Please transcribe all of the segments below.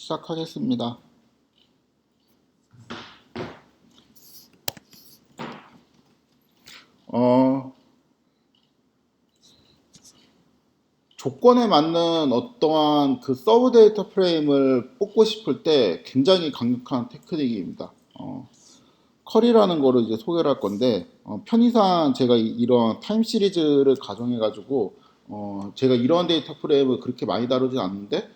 시작하겠습니다. 조건에 맞는 어떠한 그 서브 데이터 프레임을 뽑고 싶을 때 굉장히 강력한 테크닉입니다. 컬이라는 거를 이제 소개를 할 건데, 편의상 제가 이런 타임 시리즈를 가정해 가지고 제가 이런 데이터 프레임을 그렇게 많이 다루지 않는데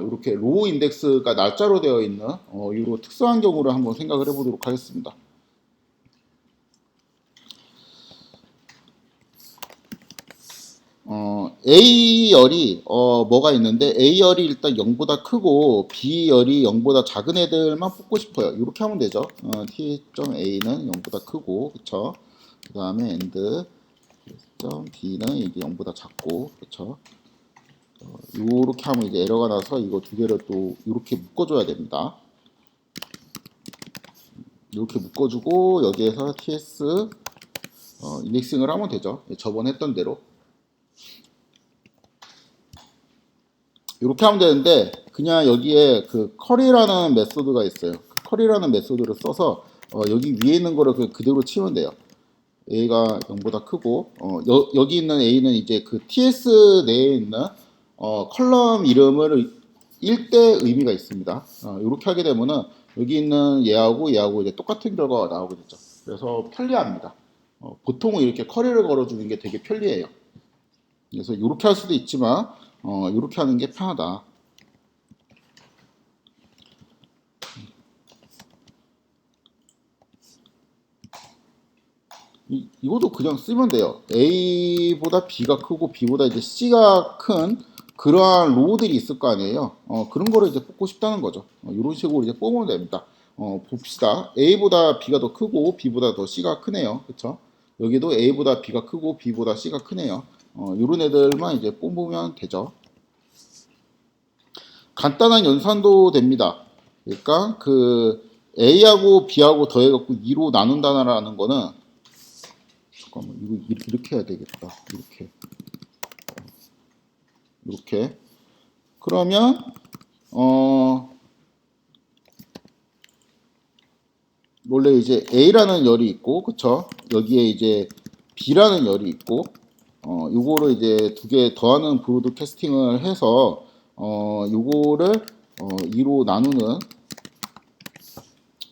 이렇게 로우 인덱스가 날짜로 되어 있는 이런 특수한 경우를 한번 생각을 해보도록 하겠습니다. A열이 뭐가 있는데 A열이 일단 0보다 크고 B열이 0보다 작은 애들만 뽑고 싶어요. 이렇게 하면 되죠. T.A는 0보다 크고, 그쵸? 그 다음에 AND B는 이게 0보다 작고, 그쵸? 이렇게 하면 이제 에러가 나서 이거 두 개를 또 이렇게 묶어줘야 됩니다. 이렇게 묶어주고 여기에서 TS 인덱싱을 하면 되죠. 저번에 했던 대로. 이렇게 하면 되는데 그냥 여기에 그 컬이라는 메소드가 있어요. 그 컬이라는 메소드를 써서 여기 위에 있는 거를 그대로 치면 돼요. A가 0보다 크고 여기 있는 A는 이제 그 TS 내에 있는 컬럼 이름을 일 때 의미가 있습니다. 이렇게 하게 되면은 여기 있는 얘하고 이제 똑같은 결과가 나오게 되죠. 그래서 편리합니다. 보통은 이렇게 컬리를 걸어주는 게 되게 편리해요. 그래서 이렇게 할 수도 있지만 이렇게 하는 게 편하다. 이것도 그냥 쓰면 돼요. A보다 B가 크고 B보다 이제 C가 큰 그러한 로우들이 있을 거 아니에요. 그런 거를 이제 뽑고 싶다는 거죠. 이런 식으로 이제 뽑으면 됩니다. 봅시다. A보다 B가 더 크고 B보다 더 C가 크네요. 그쵸? 여기도 A보다 B가 크고 B보다 C가 크네요. 이런 애들만 이제 뽑으면 되죠. 간단한 연산도 됩니다. 그러니까 그 A하고 B하고 더해갖고 2로 나눈다라는 거는 잠깐만 이거 이렇게 해야 되겠다. 이렇게 그러면 원래 이제 A라는 열이 있고, 그쵸? 여기에 이제 B라는 열이 있고, 요거를 이제 두 개 더하는 브로드캐스팅을 해서 요거를 2로 나누는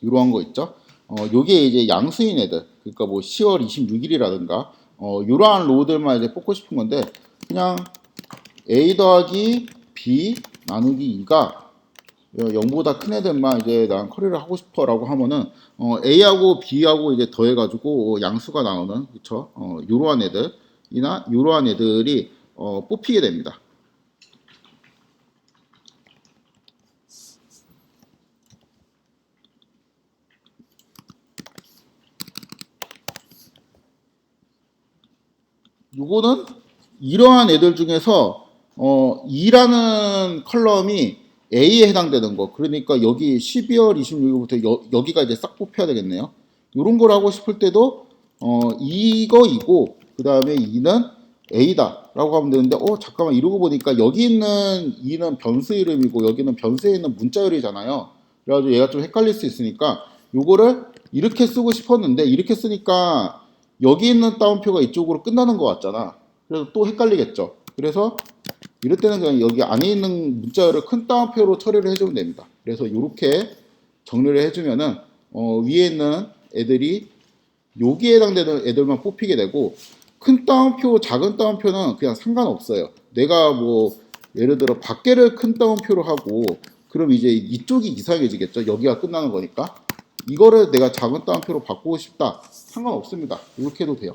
이러한 거 있죠? 요게 이제 양수인 애들, 그러니까 뭐 10월 26일이라든가 이러한 로우들만 이제 뽑고 싶은 건데 그냥 A 더하기 B 나누기 2가 0보다 큰 애들만 이제 난 커리를 하고 싶어라고 하면은 A하고 B하고 이제 더해가지고 양수가 나오는, 그쵸? 이러한 애들이나 이러한 애들이 뽑히게 됩니다. 요거는 이러한 애들 중에서 2라는 컬럼이 A에 해당되는 거. 그러니까 여기 12월 26일부터 여기가 이제 싹 뽑혀야 되겠네요. 요런 걸 하고 싶을 때도 이거이고 그 다음에 2는 A다 라고 하면 되는데 잠깐만 이러고 보니까 여기 있는 2는 변수 이름이고 여기는 변수에 있는 문자열이잖아요. 그래가지고 얘가 좀 헷갈릴 수 있으니까 요거를 이렇게 쓰고 싶었는데 이렇게 쓰니까 여기 있는 따옴표가 이쪽으로 끝나는 것 같잖아. 그래서 또 헷갈리겠죠. 그래서 이럴 때는 그냥 여기 안에 있는 문자열을 큰 따옴표로 처리를 해주면 됩니다. 그래서 이렇게 정리를 해주면은 위에 있는 애들이 여기에 해당되는 애들만 뽑히게 되고 큰 따옴표, 작은 따옴표는 그냥 상관없어요. 내가 뭐 예를 들어 밖에를 큰 따옴표로 하고 그럼 이제 이쪽이 이상해지겠죠. 여기가 끝나는 거니까. 이거를 내가 작은 따옴표로 바꾸고 싶다. 상관없습니다. 이렇게 해도 돼요.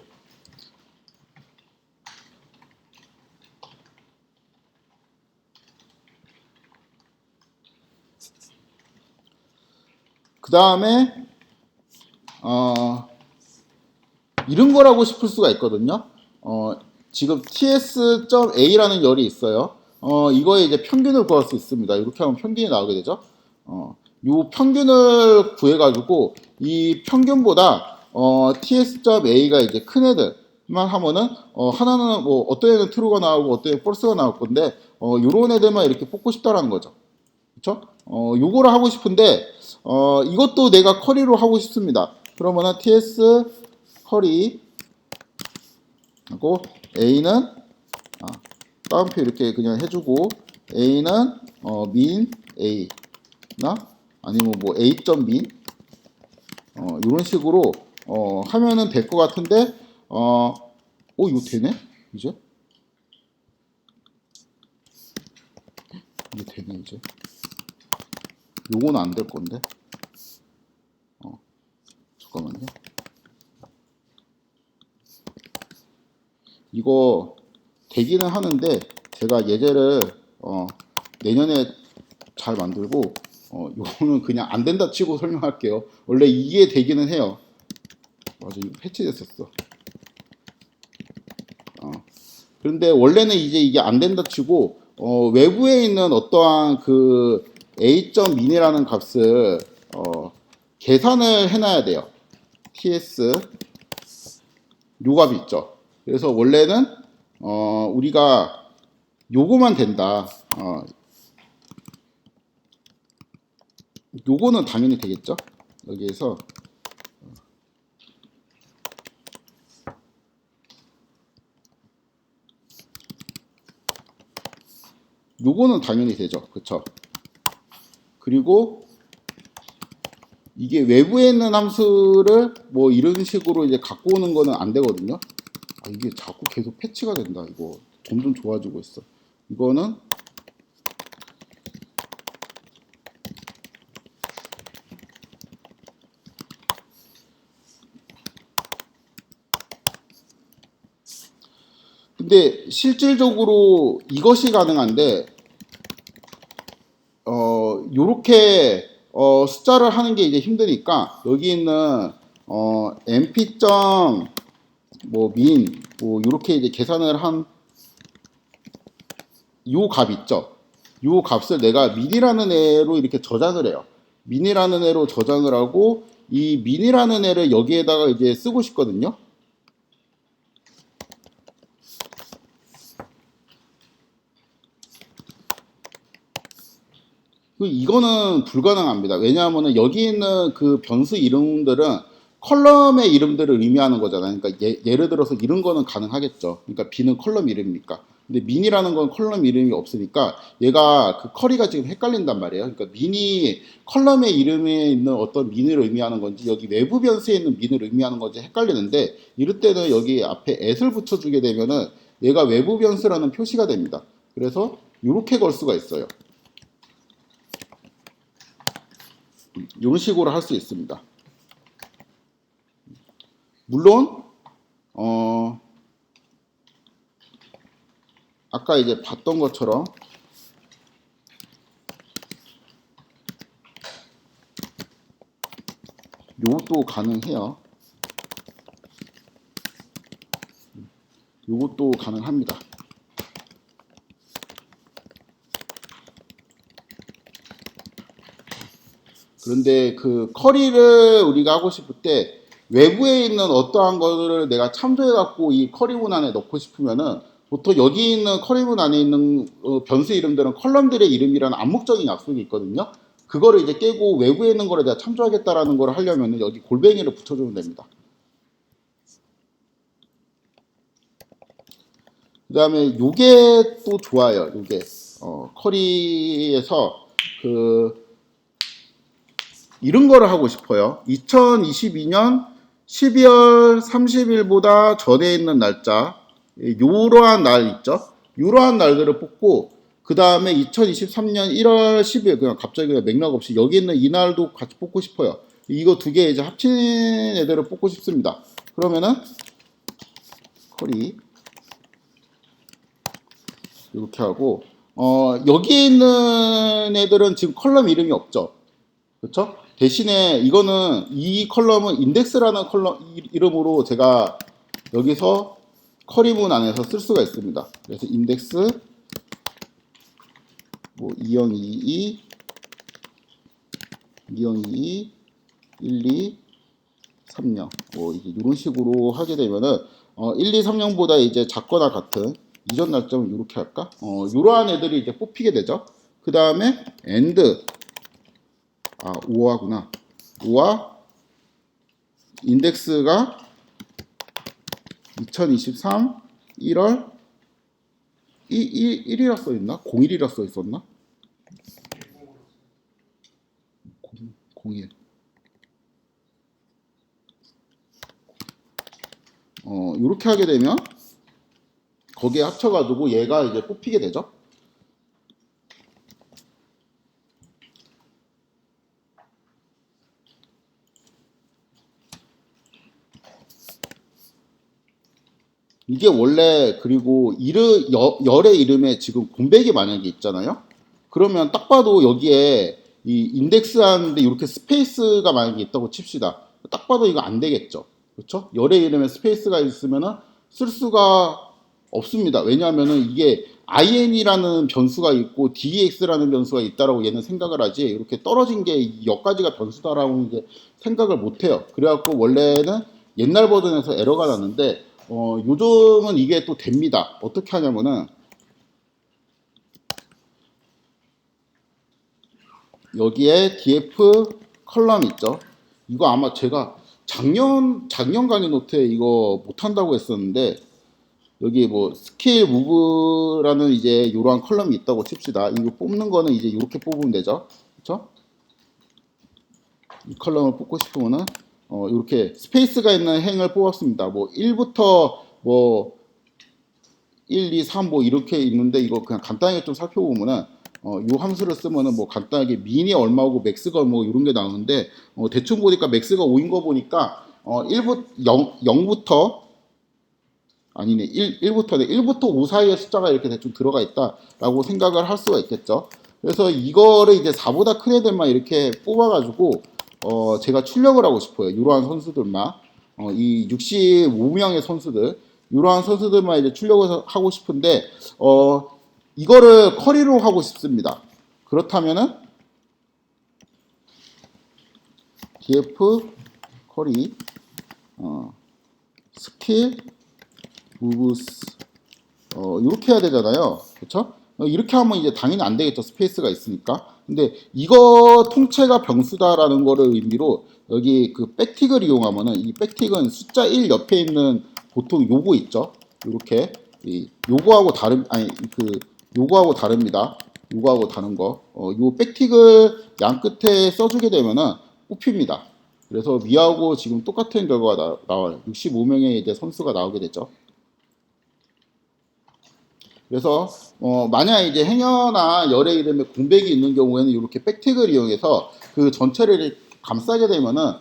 그 다음에 이런 걸 하고 싶을 수가 있거든요. 지금 ts.a라는 열이 있어요. 이거에 이제 평균을 구할 수 있습니다. 이렇게 하면 평균이 나오게 되죠. 이 평균을 구해가지고 이 평균보다 ts.a가 이제 큰 애들만 하면은 하나는 뭐 어떤 애는 true가 나오고 어떤 애는 false가 나올 건데 요런 애들만 이렇게 뽑고 싶다라는 거죠. 그쵸? 요거를 하고 싶은데, 이것도 내가 커리로 하고 싶습니다. 그러면은 ts 커리 하고 a는 따옴표 이렇게 그냥 해주고 a는 min a나 아니면 뭐 a.min 이런 식으로 하면은 될 것 같은데 이거 되네? 이제 이게 되네 이제. 요거는 안 될 건데. 잠깐만요. 이거 되기는 하는데 제가 예제를 내년에 잘 만들고 요거는 그냥 안 된다 치고 설명할게요. 원래 이게 되기는 해요. 맞아, 이거 패치됐었어. 그런데 원래는 이제 이게 안 된다 치고 외부에 있는 어떠한 그 a.min이라는 값을 계산을 해놔야 돼요. ts 요 값이 있죠. 그래서 원래는 우리가 요거만 된다. 요거는 당연히 되겠죠. 여기에서 요거는 당연히 되죠. 그쵸? 그리고 이게 외부에 있는 함수를 뭐 이런 식으로 이제 갖고 오는 거는 안 되거든요. 이게 자꾸 계속 패치가 된다. 이거 점점 좋아지고 있어. 이거는 근데 실질적으로 이것이 가능한데 요렇게 숫자를 하는 게 이제 힘드니까 여기 있는 mp. 뭐 min 뭐 요렇게 이제 계산을 한 요 값 있죠. 요 값을 내가 min이라는 애로 이렇게 저장을 해요. min이라는 애로 저장을 하고 이 min이라는 애를 여기에다가 이제 쓰고 싶거든요. 이거는 불가능합니다. 왜냐하면 여기 있는 그 변수 이름들은 컬럼의 이름들을 의미하는 거잖아요. 그러니까 예를 들어서 이런 거는 가능하겠죠. 그러니까 B는 컬럼 이름이니까. 근데 민이라는 건 컬럼 이름이 없으니까 얘가 그 커리가 지금 헷갈린단 말이에요. 그러니까 민이 컬럼의 이름에 있는 어떤 민을 의미하는 건지 여기 외부 변수에 있는 민을 의미하는 건지 헷갈리는데 이럴 때는 여기 앞에 at을 붙여주게 되면은 얘가 외부 변수라는 표시가 됩니다. 그래서 이렇게 걸 수가 있어요. 이런 식으로 할 수 있습니다. 물론 아까 이제 봤던 것처럼 요것도 가능해요. 요것도 가능합니다. 그런데 그 커리를 우리가 하고 싶을 때 외부에 있는 어떠한 것을 내가 참조해 갖고 이 커리문 안에 넣고 싶으면은 보통 여기 있는 커리문 안에 있는 변수 이름들은 컬럼들의 이름이라는 암묵적인 약속이 있거든요. 그거를 이제 깨고 외부에 있는 거를 내가 참조하겠다라는 걸 하려면 여기 골뱅이를 붙여주면 됩니다. 그 다음에 요게 또 좋아요. 요게 커리에서 그 이런 거를 하고 싶어요. 2022년 12월 30일보다 전에 있는 날짜, 요러한 날 있죠? 요러한 날들을 뽑고, 그 다음에 2023년 1월 10일, 그냥 갑자기 그냥 맥락 없이 여기 있는 이 날도 같이 뽑고 싶어요. 이거 두 개 이제 합친 애들을 뽑고 싶습니다. 그러면은, 커리. 이렇게 하고, 여기에 있는 애들은 지금 컬럼 이름이 없죠? 그렇죠? 대신에 이거는 이 컬럼은 인덱스라는 컬럼 이름으로 제가 여기서 커리문 안에서 쓸 수가 있습니다. 그래서 인덱스 뭐 2022, 2022, 12, 30. 뭐 이런 식으로 하게 되면은 1, 2, 3년보다 이제 작거나 같은 이전 날짜는 이렇게 할까? 이러한 애들이 이제 뽑히게 되죠. 그 다음에 and 5화구나. 5화 인덱스가 2023 1월 1이라 써있나? 01이라 써있었나? 01. 이렇게 하게 되면 거기에 합쳐가지고 얘가 이제 뽑히게 되죠. 이게 원래 그리고 열의 이름에 지금 공백이 만약에 있잖아요. 그러면 딱 봐도 여기에 이 인덱스 하는데 이렇게 스페이스가 만약에 있다고 칩시다. 딱 봐도 이거 안 되겠죠. 그렇죠? 열의 이름에 스페이스가 있으면은 쓸 수가 없습니다. 왜냐하면은 이게 in이라는 변수가 있고 dx라는 변수가 있다라고 얘는 생각을 하지 이렇게 떨어진 게 여기까지가 변수다라고 이제 생각을 못 해요. 그래갖고 원래는 옛날 버전에서 에러가 났는데 요즘은 이게 또 됩니다. 어떻게 하냐면은 여기에 df 컬럼 있죠. 이거 아마 제가 작년 강의 노트에 이거 못한다고 했었는데 여기 뭐 스킬 무브라는 이제 이러한 컬럼이 있다고 칩시다. 이거 뽑는 거는 이제 이렇게 뽑으면 되죠. 그렇죠? 이 컬럼을 뽑고 싶으면은 이렇게 스페이스가 있는 행을 뽑았습니다. 뭐 1부터 뭐 1, 2, 3 뭐 이렇게 있는데 이거 그냥 간단하게 좀 살펴보면은 이 함수를 쓰면은 뭐 간단하게 민이 얼마고 맥스가 얼마고 이런 게 나오는데 대충 보니까 맥스가 5인 거 보니까 0부터 아니네 1부터 5 사이의 숫자가 이렇게 대충 들어가 있다라고 생각을 할 수가 있겠죠. 그래서 이거를 이제 4보다 큰 애들만 이렇게 뽑아가지고 제가 출력을 하고 싶어요. 이러한 선수들만 이 65명의 선수들 이러한 선수들만 이제 출력을 하고 싶은데 이거를 커리로 하고 싶습니다. 그렇다면은 df 커리 스킬 무브스 이렇게 해야 되잖아요. 그렇죠? 이렇게 하면 이제 당연히 안 되겠죠. 스페이스가 있으니까. 근데 이거 통째가 병수다라는 거를 의미로 여기 그 백틱을 이용하면은 이 백틱은 숫자 1 옆에 있는 보통 요거 있죠. 이렇게 요거하고 요거하고 다릅니다. 요거하고 다른 거. 요 백틱을 양 끝에 써주게 되면은 뽑힙니다. 그래서 위하고 지금 똑같은 결과가 나와요. 65명의 이제 선수가 나오게 되죠. 그래서 만약 이제 행여나 열의 이름에 공백이 있는 경우에는 이렇게 백택을 이용해서 그 전체를 감싸게 되면은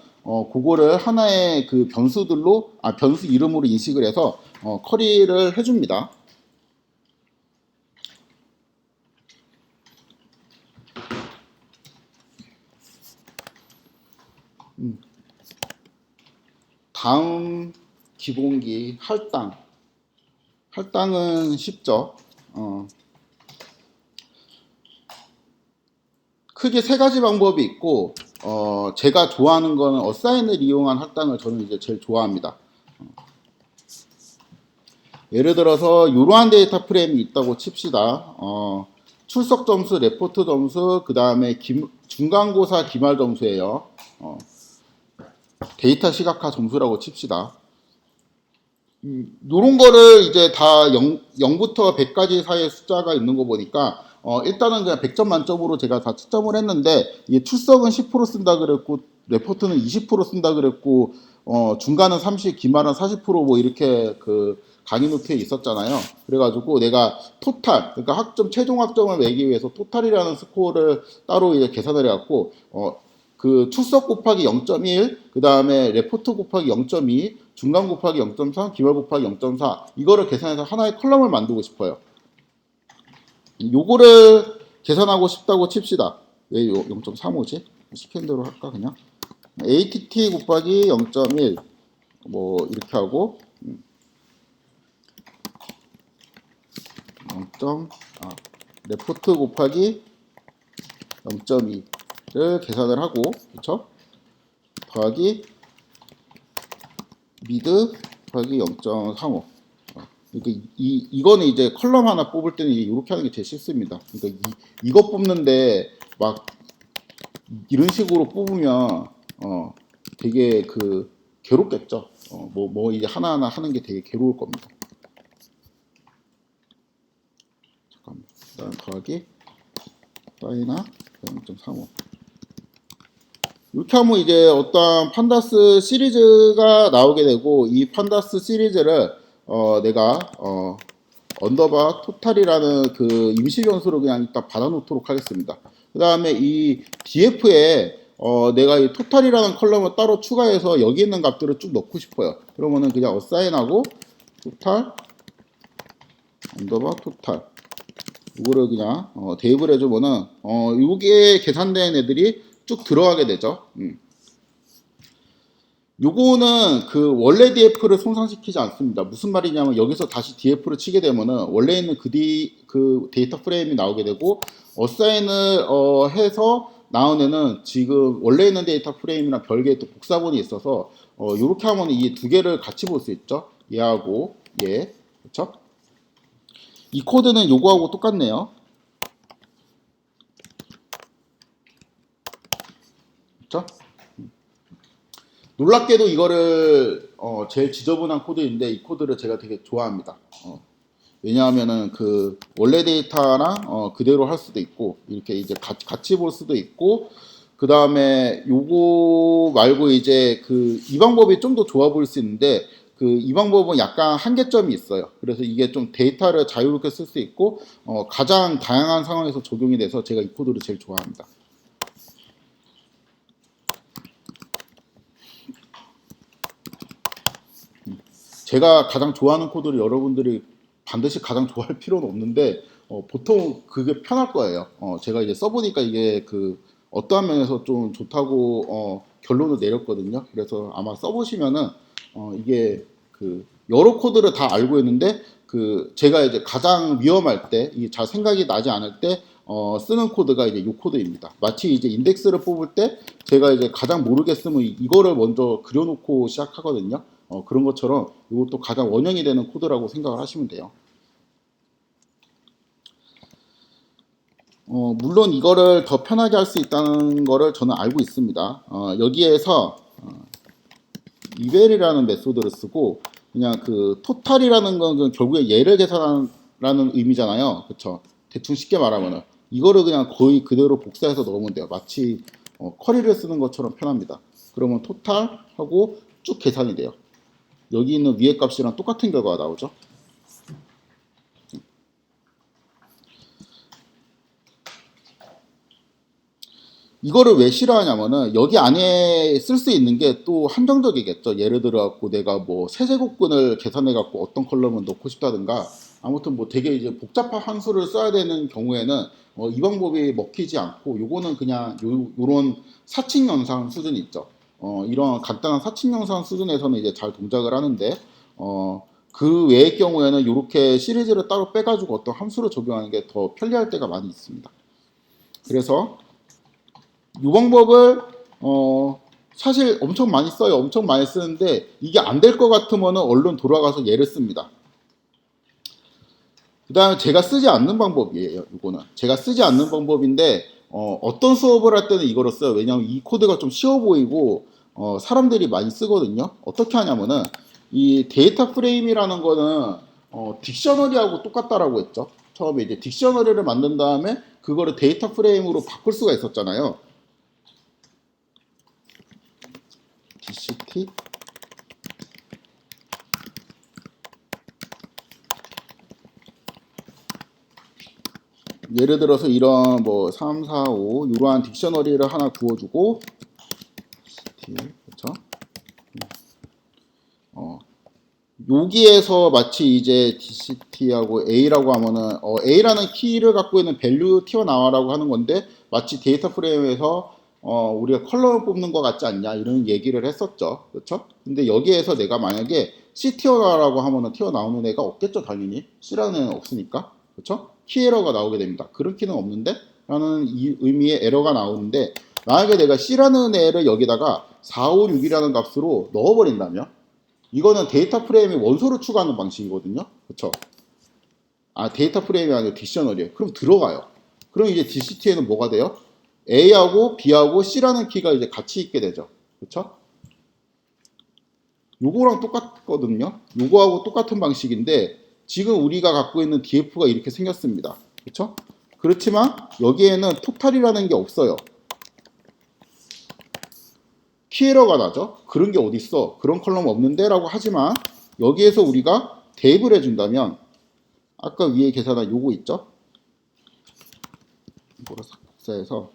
그거를 하나의 그 변수들로 변수 이름으로 인식을 해서 커리를 해줍니다. 다음 기본기 할당은 쉽죠. 크게 세 가지 방법이 있고 제가 좋아하는 거는 어사인을 이용한 할당을 저는 이제 제일 좋아합니다. 예를 들어서 이러한 데이터 프레임이 있다고 칩시다. 출석 점수, 레포트 점수, 그 다음에 중간고사 기말 점수예요. 데이터 시각화 점수라고 칩시다. 요런 거를 이제 다 0부터 100까지 사이의 숫자가 있는 거 보니까 일단은 그냥 100점 만점으로 제가 다 채점을 했는데 이 출석은 10% 쓴다 그랬고 레포트는 20% 쓴다 그랬고 중간은 30, 기말은 40%뭐 이렇게 그 강의 노트에 있었잖아요. 그래가지고 내가 토탈 그러니까 학점 최종 학점을 매기 위해서 토탈이라는 스코어를 따로 이제 계산을 해갖고 그 출석 곱하기 0.1, 그 다음에 레포트 곱하기 0.2, 중간 곱하기 0.3, 기말 곱하기 0.4 이거를 계산해서 하나의 컬럼을 만들고 싶어요. 요거를 계산하고 싶다고 칩시다. 왜 0.35지? 시킨 대로 할까 그냥? ATT 곱하기 0.1 뭐 이렇게 하고 0. 레포트 곱하기 0.2를 계산을 하고 그쵸? 더하기 미드 더하기 0.35 그러니까 이거는 이제 컬럼 하나 뽑을 때는 이렇게 하는 게 제일 쉽습니다. 그러니까 이거 뽑는데 막 이런 식으로 뽑으면 되게 그 괴롭겠죠. 뭐 이제 하나하나 하는 게 되게 괴로울 겁니다. 잠깐만. 일단 더하기 사이나 0.35 이렇게 하면 이제 어떤 판다스 시리즈가 나오게 되고 이 판다스 시리즈를 내가 언더바 토탈이라는 그 임시 변수로 그냥 일단 받아놓도록 하겠습니다. 그 다음에 이 df에 내가 이 토탈이라는 컬럼을 따로 추가해서 여기 있는 값들을 쭉 넣고 싶어요. 그러면은 그냥 어사인하고 토탈 언더바 토탈 이거를 그냥 대입을 해주면은 요게 계산된 애들이 쭉 들어가게 되죠. 요거는 그 원래 DF를 손상시키지 않습니다. 무슨 말이냐면 여기서 다시 DF를 치게 되면은 원래 있는 그 데이터 프레임이 나오게 되고 어사인을 해서 나온 애는 지금 원래 있는 데이터 프레임이랑 별개의 또 복사본이 있어서 요렇게 하면 이 두 개를 같이 볼 수 있죠. 얘하고 얘. 그렇죠? 이 코드는 요거하고 똑같네요. 그렇죠? 놀랍게도 이거를 제일 지저분한 코드인데 이 코드를 제가 되게 좋아합니다. 왜냐하면은 그 원래 데이터랑 그대로 할 수도 있고 이렇게 이제 같이 볼 수도 있고 그 다음에 요거 말고 이제 그 이 방법이 좀 더 좋아 보일 수 있는데 그 이 방법은 약간 한계점이 있어요. 그래서 이게 좀 데이터를 자유롭게 쓸 수 있고 가장 다양한 상황에서 적용이 돼서 제가 이 코드를 제일 좋아합니다. 제가 가장 좋아하는 코드를 여러분들이 반드시 가장 좋아할 필요는 없는데 보통 그게 편할 거예요. 제가 이제 써보니까 이게 그 어떠한 면에서 좀 좋다고 결론을 내렸거든요. 그래서 아마 써보시면은 이게 그 여러 코드를 다 알고 있는데 그 제가 이제 가장 위험할 때 이게 잘 생각이 나지 않을 때 쓰는 코드가 이제 이 코드입니다. 마치 이제 인덱스를 뽑을 때 제가 이제 가장 모르겠으면 이거를 먼저 그려놓고 시작하거든요. 그런 것처럼 이것도 가장 원형이 되는 코드라고 생각을 하시면 돼요. 물론 이거를 더 편하게 할 수 있다는 거를 저는 알고 있습니다. 여기에서 이벨이라는 메소드를 쓰고 그냥 그 토탈이라는 건 결국에 얘를 계산하라는 의미잖아요. 그쵸? 대충 쉽게 말하면은 이거를 그냥 거의 그대로 복사해서 넣으면 돼요. 마치 쿼리를 쓰는 것처럼 편합니다. 그러면 토탈하고 쭉 계산이 돼요. 여기 있는 위의 값이랑 똑같은 결과가 나오죠. 이거를 왜 싫어하냐면은 여기 안에 쓸 수 있는 게 또 한정적이겠죠. 예를 들어 갖고 내가 뭐 세제곱근을 계산해 갖고 어떤 컬럼을 넣고 싶다든가 아무튼 뭐 되게 이제 복잡한 함수를 써야 되는 경우에는 이 방법이 먹히지 않고 요거는 그냥 요런 사칙 연산 수준 있죠. 이런 간단한 사칙 연산 수준에서는 이제 잘 동작을 하는데 그 외의 경우에는 이렇게 시리즈를 따로 빼가지고 어떤 함수를 적용하는 게 더 편리할 때가 많이 있습니다. 그래서 이 방법을 사실 엄청 많이 써요. 엄청 많이 쓰는데 이게 안 될 것 같으면 얼른 돌아가서 얘를 씁니다. 그 다음에 제가 쓰지 않는 방법이에요. 이거는 제가 쓰지 않는 방법인데 어떤 수업을 할 때는 이거를 써요. 왜냐하면 이 코드가 좀 쉬워 보이고 사람들이 많이 쓰거든요. 어떻게 하냐면은 이 데이터 프레임이라는 거는 딕셔너리하고 똑같다라고 했죠. 처음에 이제 딕셔너리를 만든 다음에 그거를 데이터 프레임으로 바꿀 수가 있었잖아요. DCT 예를 들어서 이런 뭐 3, 4, 5 이러한 딕셔너리를 하나 구워주고 그렇죠? 여기에서 마치 이제 DCT하고 A라고 하면은 A라는 키를 갖고 있는 밸류 튀어나와라고 하는 건데 마치 데이터 프레임에서 우리가 컬럼을 뽑는 것 같지 않냐 이런 얘기를 했었죠. 그렇죠? 근데 여기에서 내가 만약에 C 튀어나와라고 하면은 튀어나오는 애가 없겠죠, 당연히. C라는 애는 없으니까. 그렇죠? 키 에러가 나오게 됩니다. 그런 키는 없는데 라는 이 의미의 에러가 나오는데 만약에 내가 C라는 애를 여기다가 4, 5, 6이라는 값으로 넣어버린다면 이거는 데이터 프레임의 원소를 추가하는 방식이거든요. 그쵸? 아, 데이터 프레임이 아니라 딕셔너리에요. 그럼 들어가요. 그럼 이제 DCT에는 뭐가 돼요? A하고 B하고 C라는 키가 이제 같이 있게 되죠. 그쵸? 요거랑 똑같거든요. 요거하고 똑같은 방식인데 지금 우리가 갖고 있는 DF가 이렇게 생겼습니다. 그쵸? 그렇지만 여기에는 토탈이라는 게 없어요. 키에러가 나죠. 그런 게 어딨어. 그런 컬럼 없는데 라고 하지만 여기에서 우리가 대입을 해준다면 아까 위에 계산한 요거 있죠. 이거를 싹 복사해서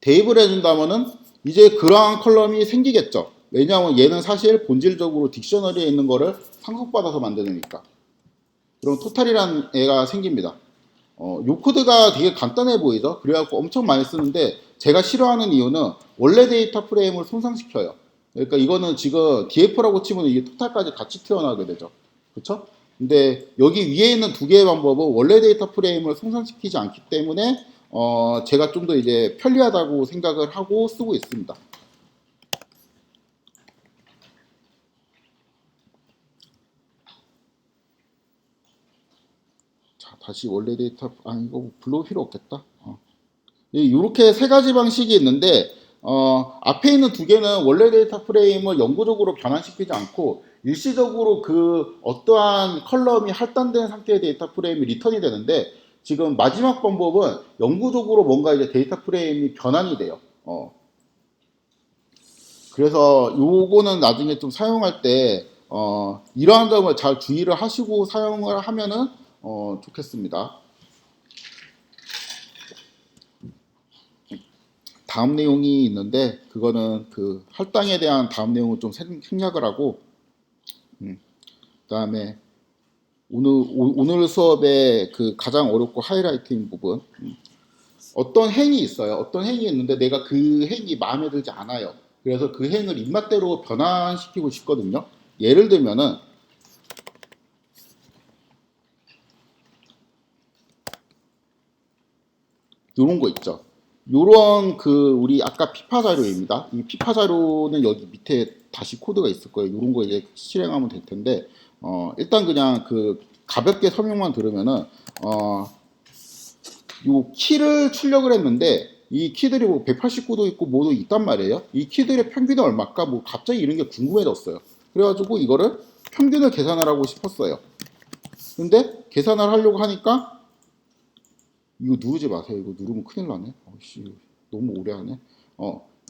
대입을 해준다면은 이제 그러한 컬럼이 생기겠죠. 왜냐하면 얘는 사실 본질적으로 딕셔너리에 있는 거를 상속받아서 만드니까. 그럼 토탈이라는 애가 생깁니다. 요 코드가 되게 간단해 보이죠? 그래갖고 엄청 많이 쓰는데 제가 싫어하는 이유는 원래 데이터 프레임을 손상시켜요. 그러니까 이거는 지금 DF라고 치면 이게 토탈까지 같이 튀어나오게 되죠. 그쵸? 근데 여기 위에 있는 두 개의 방법은 원래 데이터 프레임을 손상시키지 않기 때문에 제가 좀 더 이제 편리하다고 생각을 하고 쓰고 있습니다. 자, 다시 원래 데이터, 이거 불러올 필요 없겠다. 이렇게 세 가지 방식이 있는데, 앞에 있는 두 개는 원래 데이터 프레임을 영구적으로 변환시키지 않고, 일시적으로 그 어떠한 컬럼이 할당된 상태의 데이터 프레임이 리턴이 되는데, 지금 마지막 방법은 영구적으로 뭔가 이제 데이터 프레임이 변환이 돼요. 그래서 요거는 나중에 좀 사용할 때, 이러한 점을 잘 주의를 하시고 사용을 하면은, 좋겠습니다. 다음 내용이 있는데 그거는 그 할당에 대한 다음 내용을 좀 생략을 하고 그다음에 오늘 수업의 그 가장 어렵고 하이라이트인 부분 어떤 행이 있어요. 어떤 행이 있는데 내가 그 행이 마음에 들지 않아요. 그래서 그 행을 입맛대로 변환시키고 싶거든요. 예를 들면은 요런 거 있죠. 요런 그 우리 아까 피파 자료입니다. 이 피파 자료는 여기 밑에 다시 코드가 있을 거예요. 요런 거 이제 실행하면 될 텐데 일단 그냥 그 가볍게 설명만 들으면은 요 키를 출력을 했는데 이 키들이 뭐 189도 있고 뭐도 있단 말이에요. 이 키들의 평균이 얼마일까? 뭐 갑자기 이런 게 궁금해졌어요. 그래가지고 이거를 평균을 계산을 하고 싶었어요. 근데 계산을 하려고 하니까 이거 누르지 마세요. 이거 누르면 큰일 나네. 어씨, 너무 오래 하네.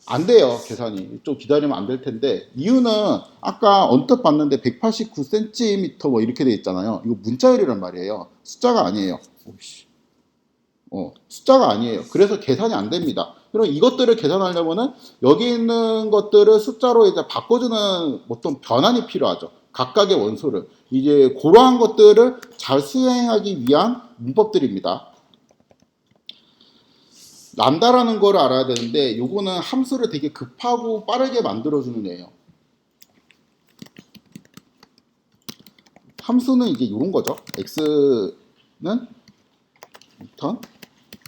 안 돼요. 계산이. 좀 기다리면 안 될 텐데. 이유는 아까 언뜻 봤는데 189cm 뭐 이렇게 돼 있잖아요. 이거 문자열이란 말이에요. 숫자가 아니에요. 오씨. 숫자가 아니에요. 그래서 계산이 안 됩니다. 그럼 이것들을 계산하려면은 여기 있는 것들을 숫자로 이제 바꿔주는 어떤 변환이 필요하죠. 각각의 원소를. 이제 그러한 것들을 잘 수행하기 위한 문법들입니다. 람다라는 걸 알아야 되는데 요거는 함수를 되게 급하고 빠르게 만들어주는 애예요. 함수는 이제 이런 거죠. x는 리턴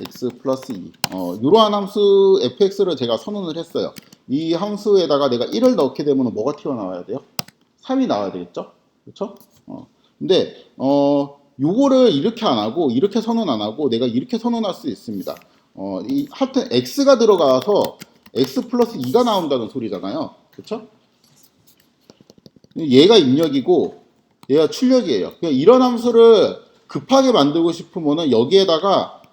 x 플러스 2 이러한 함수 fx를 제가 선언을 했어요. 이 함수에다가 내가 1을 넣게 되면 뭐가 튀어나와야 돼요? 3이 나와야 되겠죠? 그렇죠? 근데 요거를 이렇게 안 하고 이렇게 선언 안 하고 내가 이렇게 선언할 수 있습니다. 하여튼 x가 들어가서 x 플러스 2가 나온다는 소리잖아요. 그렇죠? 얘가 입력이고 얘가 출력이에요. 그러니까 이런 함수를 급하게 만들고 싶으면 여기에다가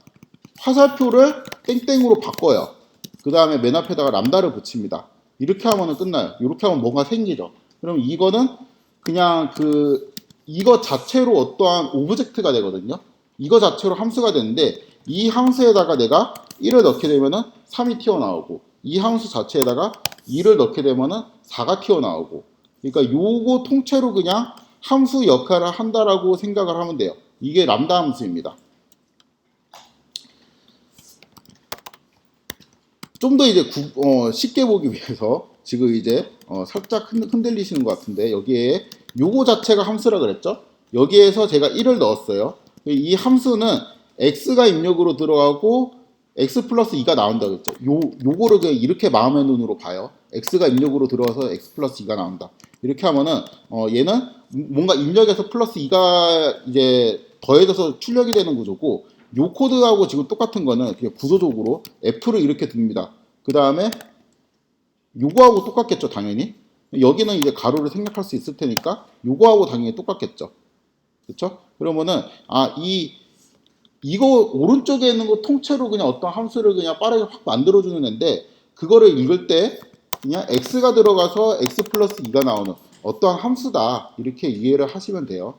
화살표를 땡땡으로 바꿔요. 그 다음에 맨 앞에다가 람다를 붙입니다. 이렇게 하면 끝나요. 이렇게 하면 뭔가 생기죠. 그럼 이거는 그냥 이거 자체로 어떠한 오브젝트가 되거든요. 이거 자체로 함수가 되는데 이 함수에다가 내가 1을 넣게 되면은 3이 튀어나오고 이 함수 자체에다가 2를 넣게 되면은 4가 튀어나오고 그러니까 요거 통째로 그냥 함수 역할을 한다라고 생각을 하면 돼요. 이게 람다 함수입니다. 좀 더 이제 쉽게 보기 위해서 지금 이제 살짝 흔들리시는 것 같은데 여기에 요거 자체가 함수라 그랬죠? 여기에서 제가 1을 넣었어요. 이 함수는 x가 입력으로 들어가고 x 플러스 2가 나온다 그랬죠? 요거를 그냥 이렇게 마음의 눈으로 봐요. x가 입력으로 들어가서 x 플러스 2가 나온다. 이렇게 하면은 얘는 뭔가 입력에서 플러스 2가 이제 더해져서 출력이 되는 구조고, 요 코드하고 지금 똑같은 거는 그냥 구조적으로 F를 이렇게 둡니다. 그 다음에 요거하고 똑같겠죠, 당연히. 여기는 이제 가로를 생략할 수 있을 테니까 요거하고 당연히 똑같겠죠. 그렇죠? 그러면은 이거 오른쪽에 있는 거 통째로 그냥 어떤 함수를 그냥 빠르게 확 만들어주는 애인데, 그거를 읽을 때 그냥 x가 들어가서 x 플러스 2가 나오는 어떠한 함수다, 이렇게 이해를 하시면 돼요.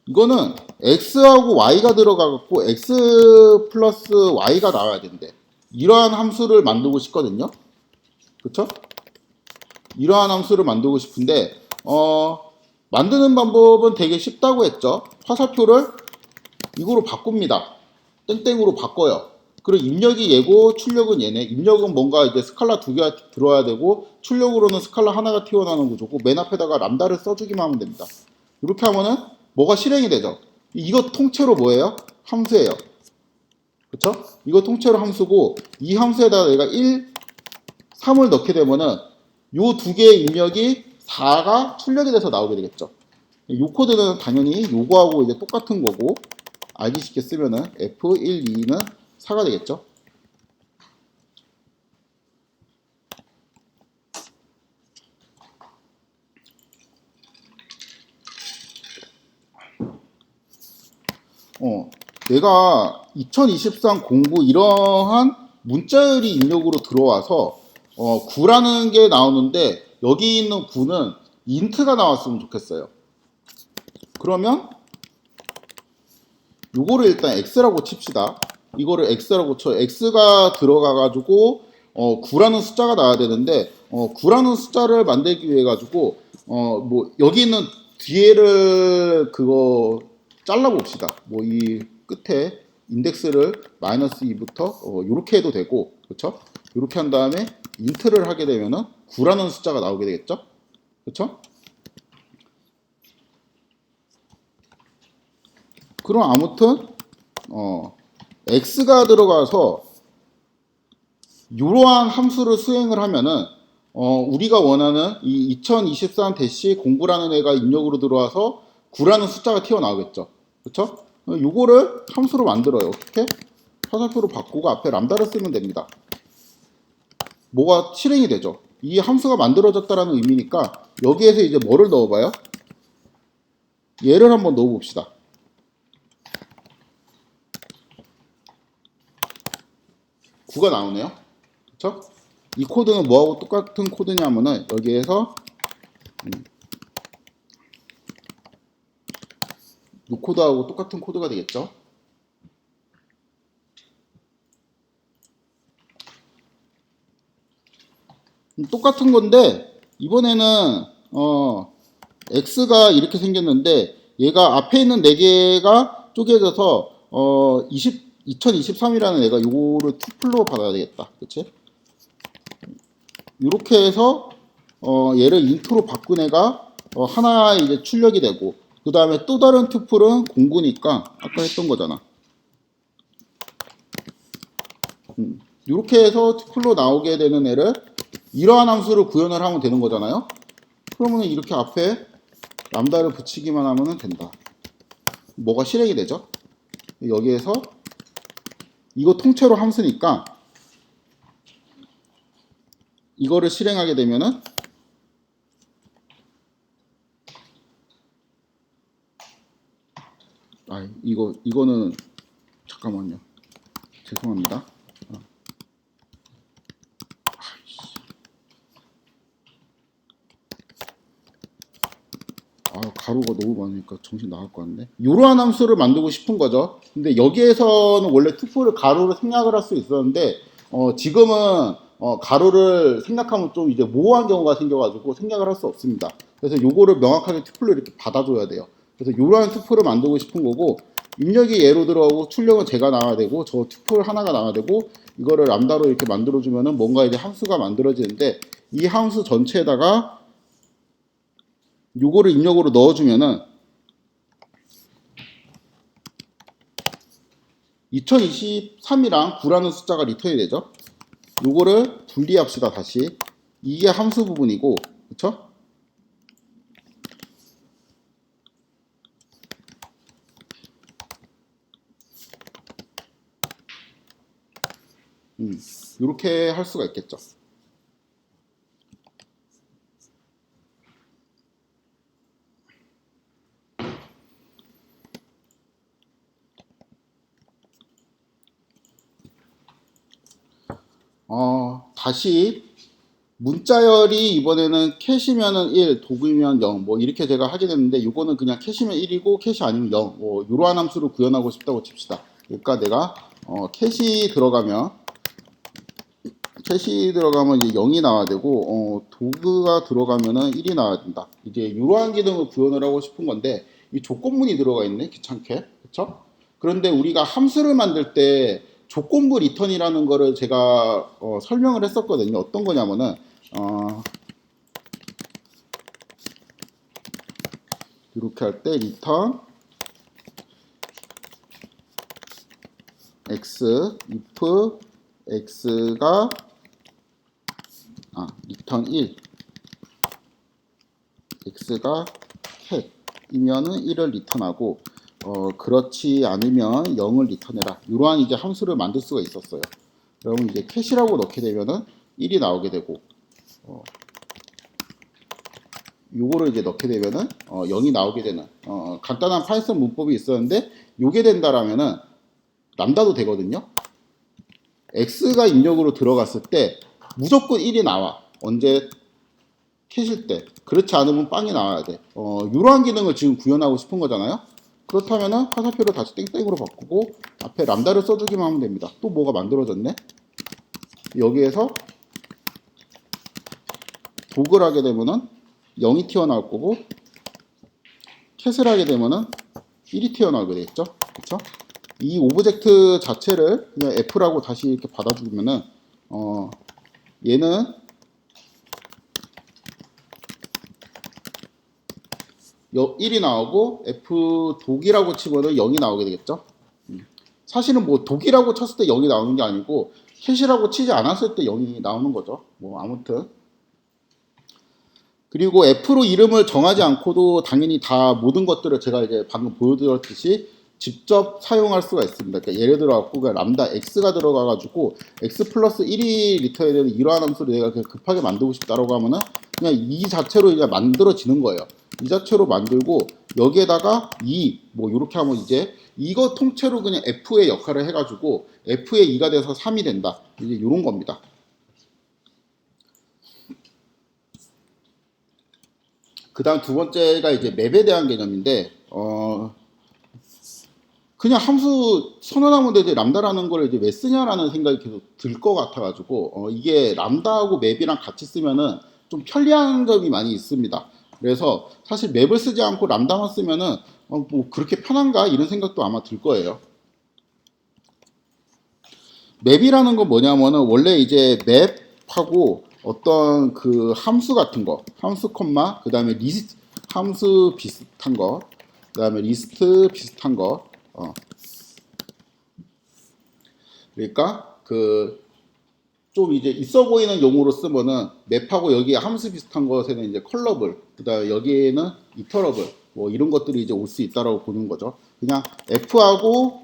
이거는 x하고 y가 들어가갖고 x 플러스 y가 나와야 된대. 이러한 함수를 만들고 싶거든요. 그쵸? 이러한 함수를 만들고 싶은데 만드는 방법은 되게 쉽다고 했죠. 화살표를 이거로 바꿉니다. 땡땡으로 바꿔요. 그리고 입력이 얘고 출력은 얘네. 입력은 뭔가 이제 스칼라 두 개가 들어와야 되고, 출력으로는 스칼라 하나가 튀어나오는 구조고, 맨 앞에다가 람다를 써주기만 하면 됩니다. 이렇게 하면은 뭐가 실행이 되죠. 이거 통째로 뭐예요? 함수예요. 그쵸? 이거 통째로 함수고, 이 함수에다가 내가 1, 3을 넣게 되면은 요 두 개의 입력이 4가 출력이 돼서 나오게 되겠죠. 요 코드는 당연히 요거하고 이제 똑같은 거고, 알기 쉽게 쓰면은 F1, 2는 4가 되겠죠. 내가 2023 공부 이러한 문자열이 입력으로 들어와서 9라는 게 나오는데, 여기 있는 9는 인트가 나왔으면 좋겠어요. 그러면 요거를 일단 x라고 칩시다. 이거를 x라고 쳐. x가 들어가가지고 9라는 숫자가 나와야 되는데, 9라는 숫자를 만들기 위해 가지고 뭐 여기 있는 뒤에를 그거 잘라 봅시다. 뭐 이 끝에 인덱스를 마이너스 2부터 이렇게 해도 되고, 그렇죠? 이렇게 한 다음에 인트를 하게 되면은 9라는 숫자가 나오게 되겠죠? 그렇죠? 그럼 아무튼 x가 들어가서 이러한 함수를 수행을 하면은 우리가 원하는 이 2023-09라는 애가 입력으로 들어와서 9라는 숫자가 튀어나오겠죠. 그렇죠? 요거를 함수로 만들어요. 어떻게? 화살표로 바꾸고 앞에 람다를 쓰면 됩니다. 뭐가 실행이 되죠. 이 함수가 만들어졌다라는 의미니까 여기에서 이제 뭐를 넣어봐요? 얘를 한번 넣어봅시다. 9가 나오네요. 그쵸? 이 코드는 뭐하고 똑같은 코드냐면은 여기에서 이 코드하고 똑같은 코드가 되겠죠. 똑같은 건데 이번에는 x가 이렇게 생겼는데, 얘가 앞에 있는 4개가 쪼개져서 2023이라는 애가 요거를 투플로 받아야 되겠다. 그치? 이렇게 해서 얘를 인트로 바꾼 애가 하나 이제 출력이 되고, 그 다음에 또 다른 투플은 공구니까 아까 했던 거잖아. 이렇게 해서 투플로 나오게 되는 애를 이러한 함수를 구현을 하면 되는 거잖아요. 그러면 이렇게 앞에 람다를 붙이기만 하면 된다. 뭐가 실행이 되죠? 여기에서 이거 통째로 함수니까 이거를 실행하게 되면은 이거는 잠깐만요. 죄송합니다. 가로가 너무 많으니까 정신 나갈 것 같네. 이러한 함수를 만들고 싶은 거죠. 근데 여기에서는 원래 투표를 가로로 생략을 할 수 있었는데 지금은 가로를 생략하면 좀 이제 모호한 경우가 생겨가지고 생략을 할 수 없습니다. 그래서 요거를 명확하게 투표를 이렇게 받아줘야 돼요. 그래서 이러한 투표를 만들고 싶은 거고, 입력이 예로 들어오고 출력은 제가 나와야 되고, 저 투표 하나가 나와야 되고, 이거를 람다로 이렇게 만들어주면은 뭔가 이제 함수가 만들어지는데, 이 함수 전체에다가 요거를 입력으로 넣어주면은 2023이랑 9라는 숫자가 리턴이 되죠. 요거를 분리합시다. 다시 이게 함수 부분이고, 그쵸? 이렇게 할 수가 있겠죠. 다시 문자열이 이번에는 캐시면은 1, 도구면 0, 뭐 이렇게 제가 하게 됐는데, 이거는 그냥 캐시면 1이고 캐시 아니면 0, 뭐 이러한 함수를 구현하고 싶다고 칩시다. 그러니까 내가 캐시 들어가면 이제 0이 나와야 되고, 도구가 들어가면은 1이 나와야 된다. 이제 이러한 기능을 구현을 하고 싶은 건데, 이 조건문이 들어가 있네, 귀찮게. 그쵸? 그런데 우리가 함수를 만들 때 조건부 리턴이라는 거를 제가 설명을 했었거든요. 어떤 거냐면은, 이렇게 할 때 리턴 x if x가 리턴 1 x가 cat이면은 1을 리턴하고, 그렇지 않으면 0을 리턴해라. 이러한 이제 함수를 만들 수가 있었어요. 그러면 이제 cat이라고 넣게 되면은 1이 나오게 되고, 요거를 이제 넣게 되면은 0이 나오게 되는 간단한 파이썬 문법이 있었는데, 요게 된다라면은 람다도 되거든요. x가 입력으로 들어갔을 때 무조건 1이 나와. 언제? 캐실 때. 그렇지 않으면 빵이 나와야 돼. 이러한 기능을 지금 구현하고 싶은 거잖아요. 그렇다면은 화살표를 다시 땡땡으로 바꾸고 앞에 람다를 써주기만 하면 됩니다. 또 뭐가 만들어졌네. 여기에서 독을 하게 되면은 0이 튀어나올 거고, 캣을 하게 되면은 1이 튀어나오게 되겠죠. 그렇죠? 이 오브젝트 자체를 그냥 F라고 다시 이렇게 받아주면은 얘는 1이 나오고, F 독이라고 치면은 0이 나오게 되겠죠. 사실은 뭐 독이라고 쳤을 때 0이 나오는 게 아니고 캣이라고 치지 않았을 때 0이 나오는 거죠. 뭐 아무튼. 그리고 F로 이름을 정하지 않고도 당연히 다 모든 것들을 제가 이제 방금 보여드렸듯이 직접 사용할 수가 있습니다. 그러니까 예를 들어 갖고 람다 x가 들어가 가지고 x 플러스 1이 리턴이 되는 이러한 함수를 내가 그냥 급하게 만들고 싶다라고 하면은 그냥 이 자체로 이제 만들어지는 거예요. 이 자체로 만들고 여기에다가 2, 뭐 이렇게 하면 이제 이거 통째로 그냥 f의 역할을 해가지고 f의 2가 돼서 3이 된다. 이제 이런 겁니다. 그 다음 두 번째가 이제 맵에 대한 개념인데, 그냥 함수 선언하면 되지 람다라는 걸 이제 왜 쓰냐라는 생각이 계속 들 것 같아가지고, 이게 람다하고 맵이랑 같이 쓰면은 좀 편리한 점이 많이 있습니다. 그래서 사실 맵을 쓰지 않고 람다만 쓰면은 뭐 그렇게 편한가 이런 생각도 아마 들 거예요. 맵이라는 건 뭐냐면은 원래 이제 맵하고 어떤 그 함수 같은 거, 함수 콤마, 그 다음에 리스트, 함수 비슷한 거, 그 다음에 리스트 비슷한 거, 그러니까 그 좀 이제 있어 보이는 용어로 쓰면은 맵하고 여기에 함수 비슷한 것에는 이제 컬러블, 그다음에 여기에는 이터러블, 뭐 이런 것들이 이제 올 수 있다라고 보는 거죠. 그냥 F하고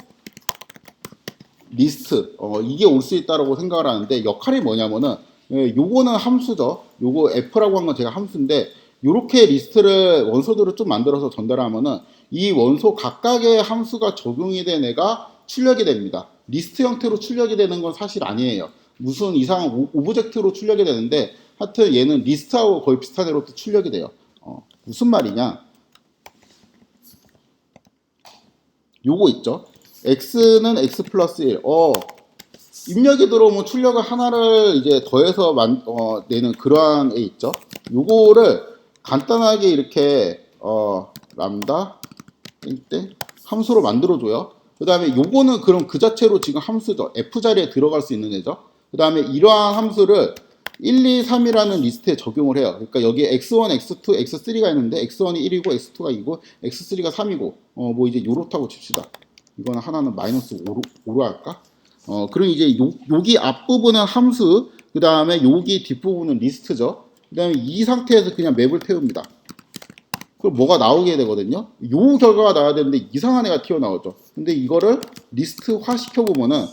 리스트 이게 올 수 있다라고 생각을 하는데, 역할이 뭐냐면은 요거는 함수죠. 요거 F라고 한 건 제가 함수인데, 요렇게 리스트를 원소들을 좀 만들어서 전달하면은 이 원소 각각의 함수가 적용이 된 애가 출력이 됩니다. 리스트 형태로 출력이 되는 건 사실 아니에요. 무슨 이상한 오브젝트로 출력이 되는데, 하여튼 얘는 리스트하고 거의 비슷한 애로 또 출력이 돼요. 무슨 말이냐? 요거 있죠. x는 x 플러스 1. 입력이 들어오면 출력을 하나를 이제 더해서 내는 그러한 애 있죠. 요거를 간단하게 이렇게 람다 땡땡 함수로 만들어줘요. 그 다음에 요거는 그럼 그 자체로 지금 함수죠. f 자리에 들어갈 수 있는 애죠. 그 다음에 이러한 함수를 1, 2, 3이라는 리스트에 적용을 해요. 그러니까 여기 x1, x2, x3가 있는데 x1이 1이고 x2가 2고 x3가 3이고 뭐 이제 요렇다고 칩시다. 이거는 하나는 마이너스 5로 할까? 그럼 이제 여기 앞부분은 함수, 그 다음에 여기 뒷부분은 리스트죠. 그 다음에 이 상태에서 그냥 맵을 태웁니다. 그럼 뭐가 나오게 되거든요. 요 결과가 나와야 되는데 이상한 애가 튀어나오죠. 근데 이거를 리스트화 시켜보면은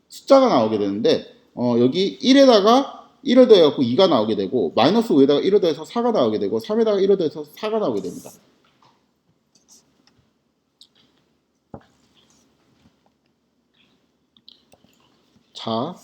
숫자가 나오게 되는데 여기 1에다가 1을 더해갖고 2가 나오게 되고 마이너스 5에다가 1을 더해서 4가 나오게 되고 3에다가 1을 더해서 4가 나오게 됩니다. 자,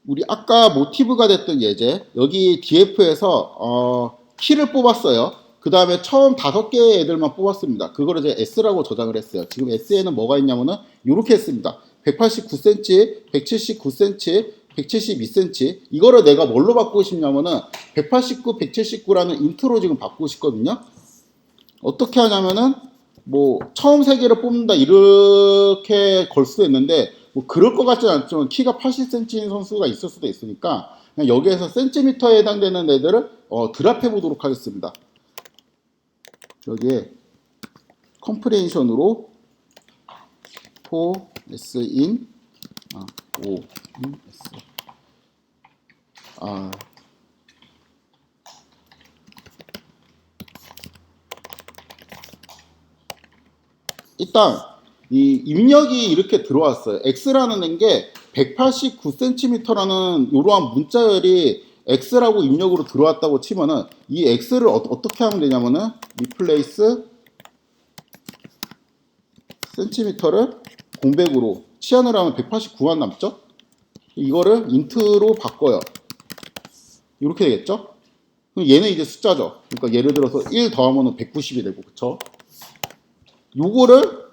우리 아까 모티브가 됐던 예제, 여기 DF에서 키를 뽑았어요. 그 다음에 처음 5개의 애들만 뽑았습니다. 그거를 이제 S라고 저장을 했어요. 지금 S에는 뭐가 있냐면은 이렇게 했습니다. 189cm, 179cm, 172cm. 이거를 내가 뭘로 바꾸고 싶냐면은 189, 179라는 인트로 지금 바꾸고 싶거든요. 어떻게 하냐면은 뭐 처음 3개를 뽑는다 이렇게 걸 수도 있는데 뭐 그럴 것 같지는 않지만 키가 80cm인 선수가 있을 수도 있으니까 그냥 여기에서 센티미터에 해당되는 애들을 드랍해 보도록 하겠습니다. 여기에 컴프레hension으로 4s in 5 in s 일단 이 입력이 이렇게 들어왔어요. x라는 게 189cm라는 이러한 문자열이 x라고 입력으로 들어왔다고 치면은 이 x를 어떻게 하면 되냐면은 replace cm를 공백으로 치환을 하면 189만 남죠? 이거를 int로 바꿔요. 이렇게 되겠죠? 그럼 얘는 이제 숫자죠. 그러니까 예를 들어서 1 더하면 190이 되고, 그쵸? 요거를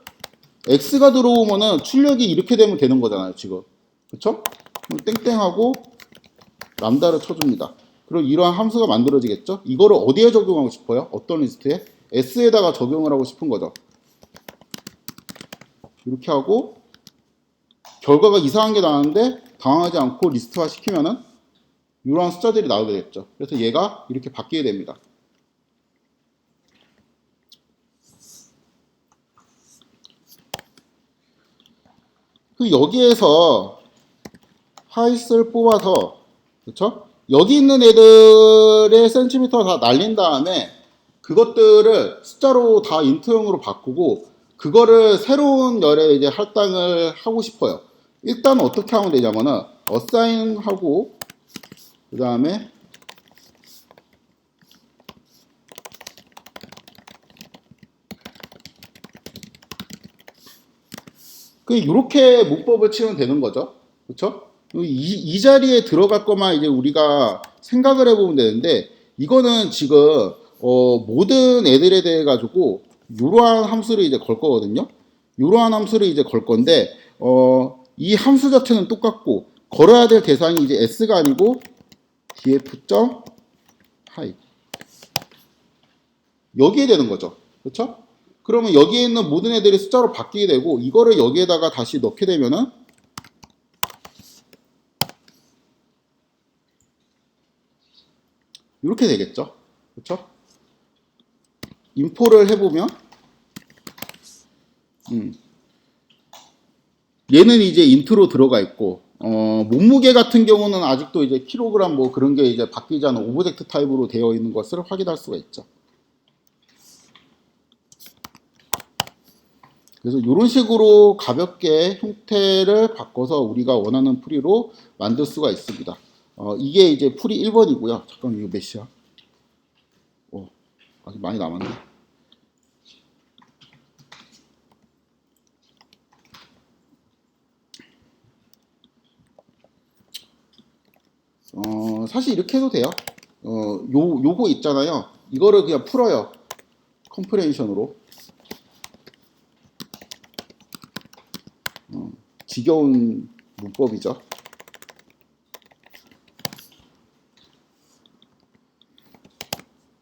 x가 들어오면은 출력이 이렇게 되면 되는 거잖아요, 지금. 그쵸? 그럼 땡땡하고 람다를 쳐줍니다. 그럼 이러한 함수가 만들어지겠죠? 이거를 어디에 적용하고 싶어요? 어떤 리스트에? s에다가 적용을 하고 싶은 거죠. 이렇게 하고 결과가 이상한 게 나왔는데 당황하지 않고 리스트화 시키면은 이러한 숫자들이 나오게 되겠죠. 그래서 얘가 이렇게 바뀌게 됩니다. 여기에서 하이스를 뽑아서 그렇죠? 여기 있는 애들의 센티미터 다 날린 다음에 그것들을 숫자로 다 인트형으로 바꾸고 그거를 새로운 열에 이제 할당을 하고 싶어요. 일단 어떻게 하면 되냐면은 assign 하고 그 다음에 이렇게 문법을 치면 되는 거죠. 그렇죠? 이 자리에 들어갈 것만 이제 우리가 생각을 해보면 되는데 이거는 지금 모든 애들에 대해 가지고 이러한 함수를 이제 걸 거거든요. 이러한 함수를 이제 걸 건데 이 함수 자체는 똑같고 걸어야 될 대상이 이제 s가 아니고 df.height 여기에 되는 거죠. 그렇죠? 그러면 여기에 있는 모든 애들이 숫자로 바뀌게 되고 이거를 여기에다가 다시 넣게 되면은 이렇게 되겠죠. 그렇죠? 인포를 해보면 얘는 이제 인트로 들어가 있고 몸무게 같은 경우는 아직도 이제 킬로그램 뭐 그런 게 이제 바뀌지 않은 오브젝트 타입으로 되어 있는 것을 확인할 수가 있죠. 그래서 이런 식으로 가볍게 형태를 바꿔서 우리가 원하는 풀이로 만들 수가 있습니다. 이게 이제 풀이 1번이고요. 잠깐 이거 몇이야? 아직 많이 남았네. 사실 이렇게 해도 돼요. 요거 있잖아요. 이거를 그냥 풀어요. 컴프레hension으로. 지겨운 문법이죠.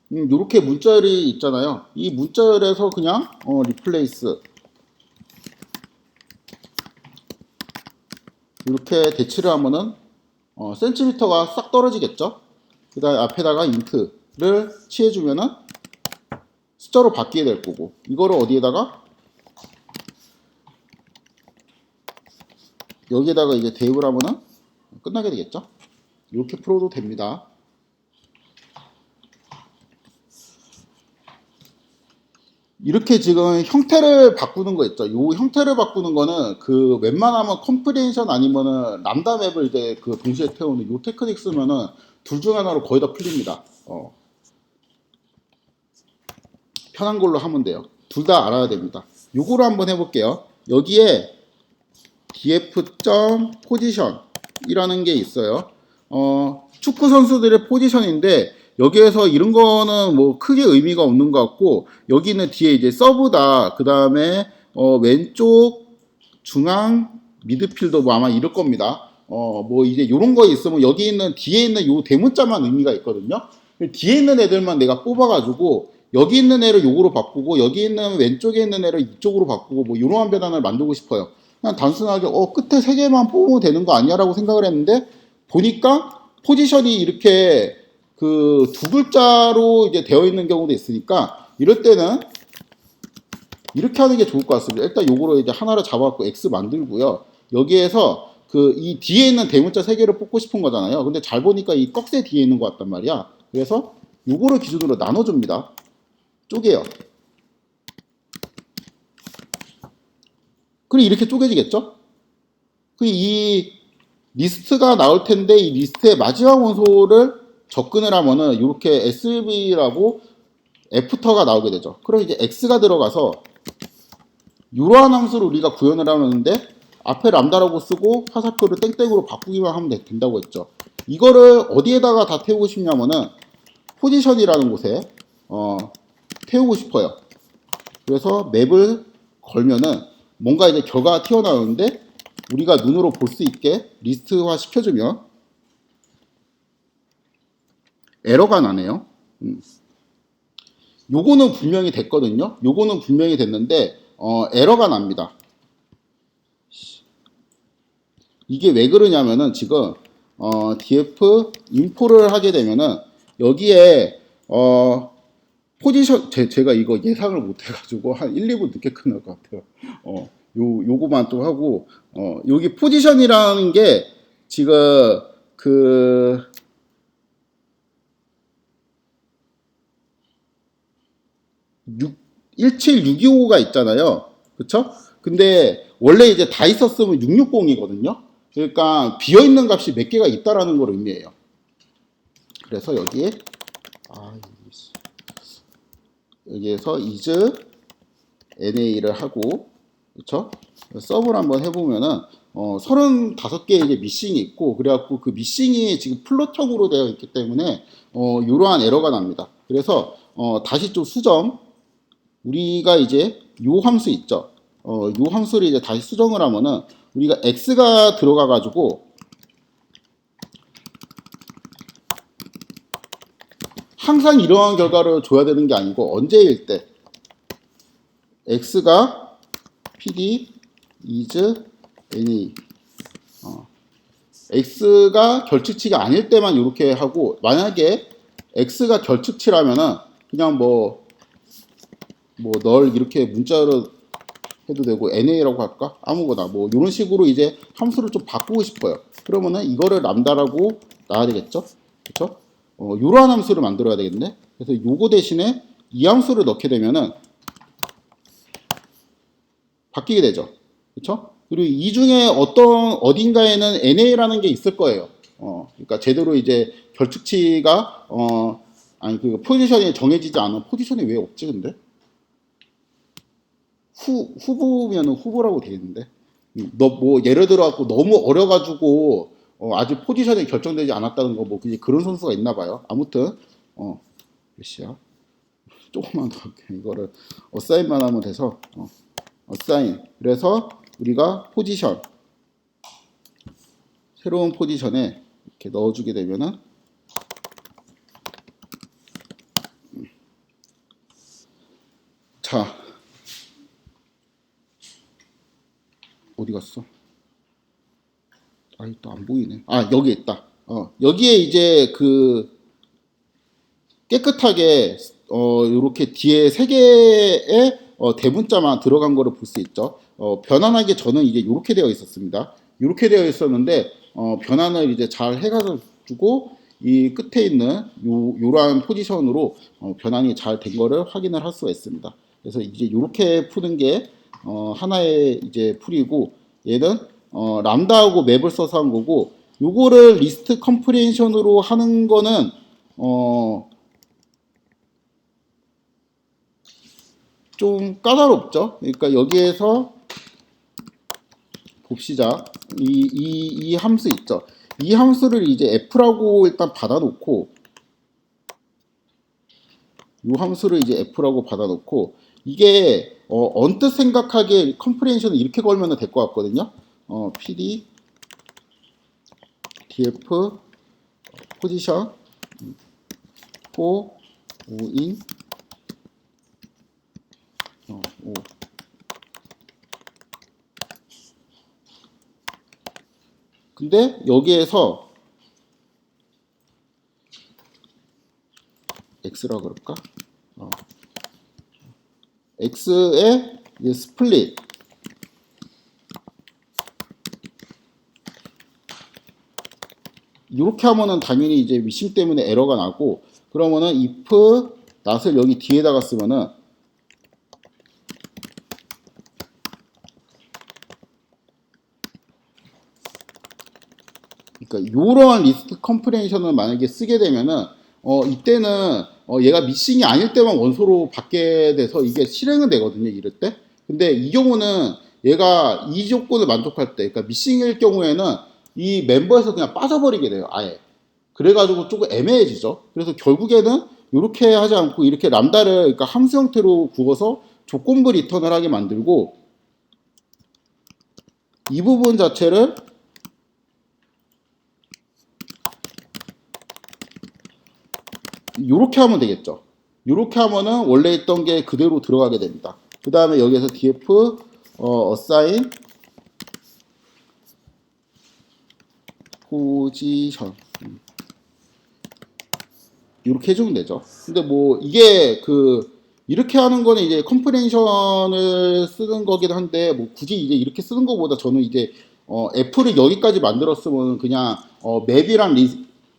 이렇게 문자열이 있잖아요. 이 문자열에서 그냥 replace 이렇게 대치를 하면은 센티미터가 싹 떨어지겠죠. 그 다음에 앞에다가 인트를 취해주면은 숫자로 바뀌게 될 거고, 이거를 어디에다가 여기에다가 이제 대입을 하면은 끝나게 되겠죠. 이렇게 풀어도 됩니다. 이렇게 지금 형태를 바꾸는 거 있죠. 요 형태를 바꾸는 거는 그 웬만하면 컴프레hen션 아니면은 람다 맵을 이제 그 동시에 태우는 요 테크닉 쓰면은 둘 중 하나로 거의 다 풀립니다. 편한 걸로 하면 돼요. 둘 다 알아야 됩니다. 요거를 한번 해볼게요. 여기에 df.position이라는 게 있어요. 축구 선수들의 포지션인데 여기에서 이런 거는 뭐 크게 의미가 없는 것 같고, 여기는 뒤에 이제 서브다, 그 다음에 왼쪽 중앙 미드필더 뭐 아마 이럴 겁니다. 뭐 이제 요런 거 있으면 여기 있는 뒤에 있는 요 대문자만 의미가 있거든요. 뒤에 있는 애들만 내가 뽑아가지고 여기 있는 애를 요거로 바꾸고 여기 있는 왼쪽에 있는 애를 이쪽으로 바꾸고 뭐 이러한 변환을 만들고 싶어요. 그냥 단순하게 끝에 세 개만 뽑으면 되는 거 아니야라고 생각을 했는데, 보니까 포지션이 이렇게 그 두 글자로 이제 되어 있는 경우도 있으니까 이럴 때는 이렇게 하는 게 좋을 것 같습니다. 일단 요거로 이제 하나를 잡아갖고 X 만들고요. 여기에서 그 이 뒤에 있는 대문자 세 개를 뽑고 싶은 거잖아요. 근데 잘 보니까 이 꺽쇠 뒤에 있는 것 같단 말이야. 그래서 요거를 기준으로 나눠줍니다. 쪼개요. 그리고 이렇게 쪼개지겠죠? 이 리스트가 나올 텐데 이 리스트의 마지막 원소를 접근을 하면은 이렇게 SV라고 애프터가 나오게 되죠. 그럼 이제 X가 들어가서 이러한 함수를 우리가 구현을 하는데 앞에 람다라고 쓰고 화살표를 땡땡으로 바꾸기만 하면 된다고 했죠. 이거를 어디에다가 다 태우고 싶냐면은 포지션이라는 곳에 태우고 싶어요. 그래서 맵을 걸면은 뭔가 이제 결과가 튀어나오는데 우리가 눈으로 볼 수 있게 리스트화 시켜주면 에러가 나네요. 요거는 분명히 됐거든요. 요거는 분명히 됐는데 에러가 납니다. 이게 왜 그러냐면은 지금 df 인포를 하게 되면은 여기에 포지션 제가 이거 예상을 못 해가지고 한 1, 2분 늦게 끝날 것 같아요. 요거만 좀 하고 여기 포지션이라는 게 지금 그 17625가 있잖아요. 그쵸? 근데 원래 이제 다 있었으면 660이거든요. 그러니까 비어있는 값이 몇 개가 있다라는 걸 의미해요. 그래서 여기에서 is na를 하고, 그쵸? 서브를 한번 해보면은 35개의 이제 미싱이 있고, 그래갖고 그 미싱이 지금 플롯형으로 되어 있기 때문에 이러한 에러가 납니다. 그래서 다시 좀 수정, 우리가 이제 요 함수 있죠. 요 함수를 이제 다시 수정을 하면은 우리가 x가 들어가 가지고 항상 이러한 결과를 줘야 되는 게 아니고 언제일 때 x가 pd is any x가 결측치가 아닐 때만 이렇게 하고, 만약에 x가 결측치라면은 그냥 널 이렇게 문자로 해도 되고 na라고 할까? 아무거나 뭐 이런 식으로 이제 함수를 좀 바꾸고 싶어요. 그러면은 이거를 람다라고 놔야 되겠죠? 그렇죠? 이러한 함수를 만들어야 되겠네. 그래서 요거 대신에 이 함수를 넣게 되면은 바뀌게 되죠. 그렇죠? 그리고 이 중에 어딘가에는 na라는 게 있을 거예요. 그러니까 제대로 이제 결측치가 아니 그 포지션이 정해지지 않은 포지션이 왜 없지 근데? 후보면은 후보라고 되겠는데. 너 뭐 예를 들어 갖고 너무 어려가지고 아직 포지션이 결정되지 않았다는 거 뭐 그런 선수가 있나 봐요. 아무튼 몇이야? 조금만 더 할게. 이거를 어사인만 하면 돼서 어사인. 그래서 우리가 포지션 새로운 포지션에 이렇게 넣어주게 되면은 자 어디 갔어? 아이 또 안 보이네. 아 여기 있다. 여기에 이제 그 깨끗하게 요렇게 뒤에 세 개의 대문자만 들어간 거를 볼 수 있죠. 변환하기 전은 이제 요렇게 되어 있었습니다. 요렇게 되어 있었는데 변환을 이제 잘 해가지고 이 끝에 있는 요러한 포지션으로 변환이 잘 된 거를 확인을 할 수가 있습니다. 그래서 이제 요렇게 푸는 게 하나의 이제 풀이고, 얘는 람다하고 맵을 써서 한 거고, 요거를 리스트 컴프레hension으로 하는 거는 좀 까다롭죠. 그러니까 여기에서 봅시다. 이 함수 있죠. 이 함수를 이제 f라고 일단 받아놓고, 이 함수를 이제 f라고 받아놓고, 이게 언뜻 생각하기에 컴프레hension을 이렇게 걸면 될 것 같거든요. pd df 포지션 for in 오. 근데 여기에서 x라 그럴까? x의 스플릿, 이렇게 하면은 당연히 이제 미싱 때문에 에러가 나고, 그러면은 if 낫을 여기 뒤에다가 쓰면은 그러니까 이러한 리스트 컴프레hension을 만약에 쓰게 되면은 이때는 얘가 미싱이 아닐 때만 원소로 받게 돼서 이게 실행은 되거든요, 이럴 때. 근데 이 경우는 얘가 이 조건을 만족할 때, 그러니까 미싱일 경우에는 이 멤버에서 그냥 빠져버리게 돼요, 아예. 그래가지고 조금 애매해지죠. 그래서 결국에는 이렇게 하지 않고 이렇게 람다를 그러니까 함수 형태로 구워서 조건부 리턴을 하게 만들고, 이 부분 자체를 이렇게 하면 되겠죠. 이렇게 하면은 원래 있던 게 그대로 들어가게 됩니다. 그 다음에 여기에서 df assign position 이렇게 해주면 되죠. 근데 뭐 이게 이렇게 하는 거는 이제 컴프레hension을 쓰는 거긴 한데, 뭐 굳이 이제 이렇게 쓰는 것보다 저는 이제 F를 여기까지 만들었으면 그냥 맵이랑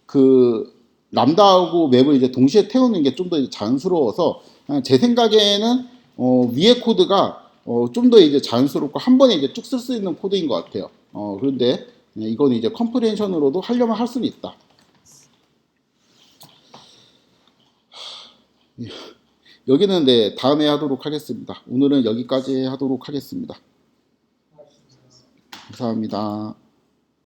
그 람다하고 맵을 이제 동시에 태우는 게 좀 더 자연스러워서, 그냥 제 생각에는 위에 코드가 좀 더 이제 자연스럽고 한 번에 이제 쭉 쓸 수 있는 코드인 것 같아요. 그런데 이거는 이제 컴프레hension으로도 하려면 할 수는 있다. 여기는 네, 다음에 하도록 하겠습니다. 오늘은 여기까지 하도록 하겠습니다. 감사합니다.